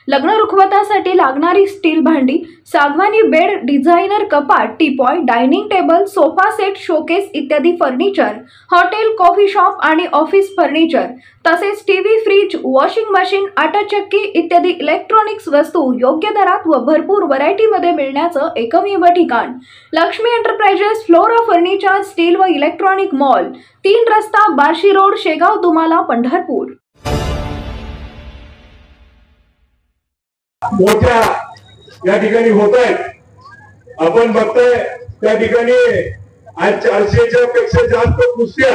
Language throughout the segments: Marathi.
लग्न रुखवतासाठी लागणारी स्टील भांडी, सागवानी बेड, डिझायनर कपाट, teapoy, dining table, sofa set, showcase इत्यादी फर्निचर, हॉटेल, कॉफी शॉप आणि ऑफिस फर्निचर, तसेच टीव्ही, फ्रीज, वॉशिंग मशीन, आटा चक्की इत्यादी इलेक्ट्रॉनिक्स वस्तू योग्य दरात व भरपूर व्हरायटीमध्ये मिळण्याचं एकमेव ठिकाण Lakshmi enterprises flora furniture steel व इलेक्ट्रॉनिक मॉल, 3 रस्ता, बार्शी रोड, शेगाव, दुमाला, पंढरपूर। मोठ्या या ठिकाणी होत आहेत। आपण बघताय त्या ठिकाणी आज 400च्या पेक्षा जास्त कुस्त्या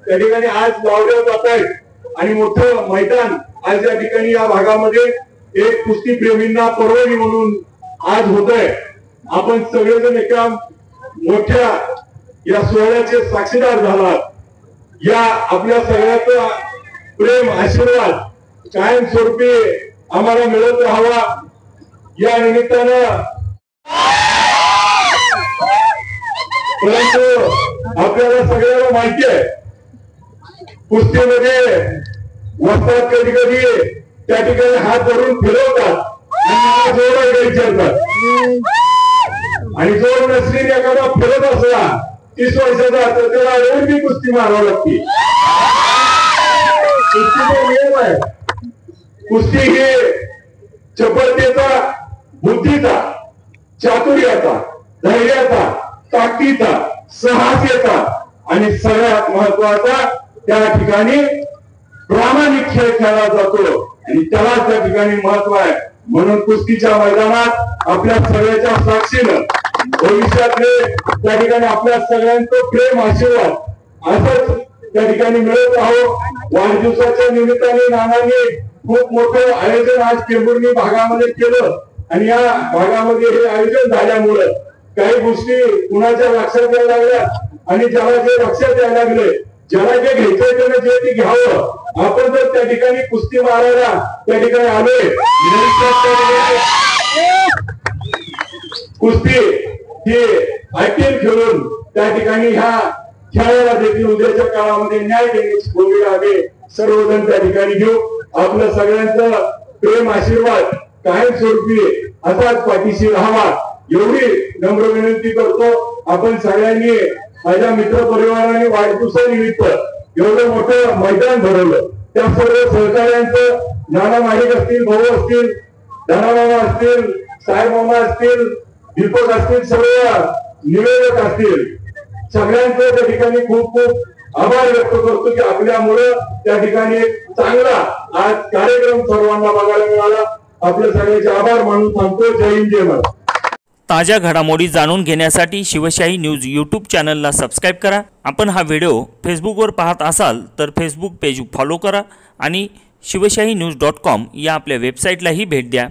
त्या ठिकाणी आज लावल्या जात आहेत आणि मोठं मैदान आज या ठिकाणी या भागामध्ये एक कुस्ती प्रेमींना पर्वणी म्हणून आज होत आहे। आपण सगळेजण एका मोठ्या या सोहळ्याचे साक्षीदार झालात। या आपल्या सगळ्याचा प्रेम आशीर्वाद कायमस्वरूपी आम्हाला मिळत राहावा या निमित्तानं। परंतु आपल्याला सगळ्यांना माहिती आहे कुस्तीमध्ये वस्तात कधी कधी त्या ठिकाणी हात धरून फिरवतात आणि जोर विचारतात आणि जोर नसलेली एखादा फिरत असला 30 वर्षाचा तर त्याला एवढी कुस्ती मारावी लागते। कुस्तीचा नियम आहे। कुस्ती ही चपळतेचा, बुद्धीचा, चातुर्याचा, धैर्याचा, ताकदीचा, साहसाचा आणि सगळ्यात महत्वाचा त्या ठिकाणी प्रामाणिक खेळ खेळला जातो आणि त्याला त्या ठिकाणी महत्व आहे। म्हणून कुस्तीच्या मैदानात आपल्या सगळ्याच्या साक्षीनं भविष्यातले त्या ठिकाणी आपल्या सगळ्यांचं प्रेम आशीर्वाद असंच त्या ठिकाणी मिळत राहो। वाढदिवसाच्या निमित्ताने नानांनी खूप मोठं आयोजन आज टेंभुर्णी भागामध्ये केलं आणि या भागामध्ये हे आयोजन झाल्यामुळे काही गोष्टी कुणाच्या लक्षात यायला लागल्या आणि ज्याला जे लक्षात यायला लागले, ज्याला जे घ्यायचंय त्यानं जे ते घ्यावं। आपण जर त्या ठिकाणी कुस्ती मारायला त्या ठिकाणी आलोय, कुस्ती ही आयपीएल खेळून त्या ठिकाणी ह्या खेळाला देखील उद्याच्या काळामध्ये न्याय देण्याची भूमिका आम्ही सर्वजण त्या ठिकाणी घेऊ। आपलं सगळ्यांचं प्रेम आशीर्वाद कायमस्वरूपी असाच पाठीशी राहावा एवढी नम्र विनंती करतो। आपण सगळ्यांनी माझ्या मित्र परिवाराने वाढदिवसानिमित्त एवढं मोठं मैदान भरवलं, त्या सर्व सहकार्यांचं नाना माडिक असतील, भाऊ असतील, धनामामा असतील, साहेब मामा असतील, दीपक असतील, सर्व निवेदक असतील, सगळ्यांचं त्या ठिकाणी खूप खूप आभार व्यक्त करतो की आपल्यामुळे त्या ठिकाणी चांगला आज कार्यक्रम सर्वांना बघायला मिळाला। आपल्या सगळ्यांचे आभार मानून सांगतो। जय हिंद, जय महाराष्ट्र। ताज्या घडामोडी जाणून घेण्यासाठी शिवशाही न्यूज यूट्यूब चॅनलला सबस्क्राईब करा। आपण हा व्हिडिओ फेसबुकवर पाहत असाल तर फेसबुक पेज फॉलो करा आणि शिवशाही न्यूज.com या आपल्या वेबसाईटलाही भेट द्या।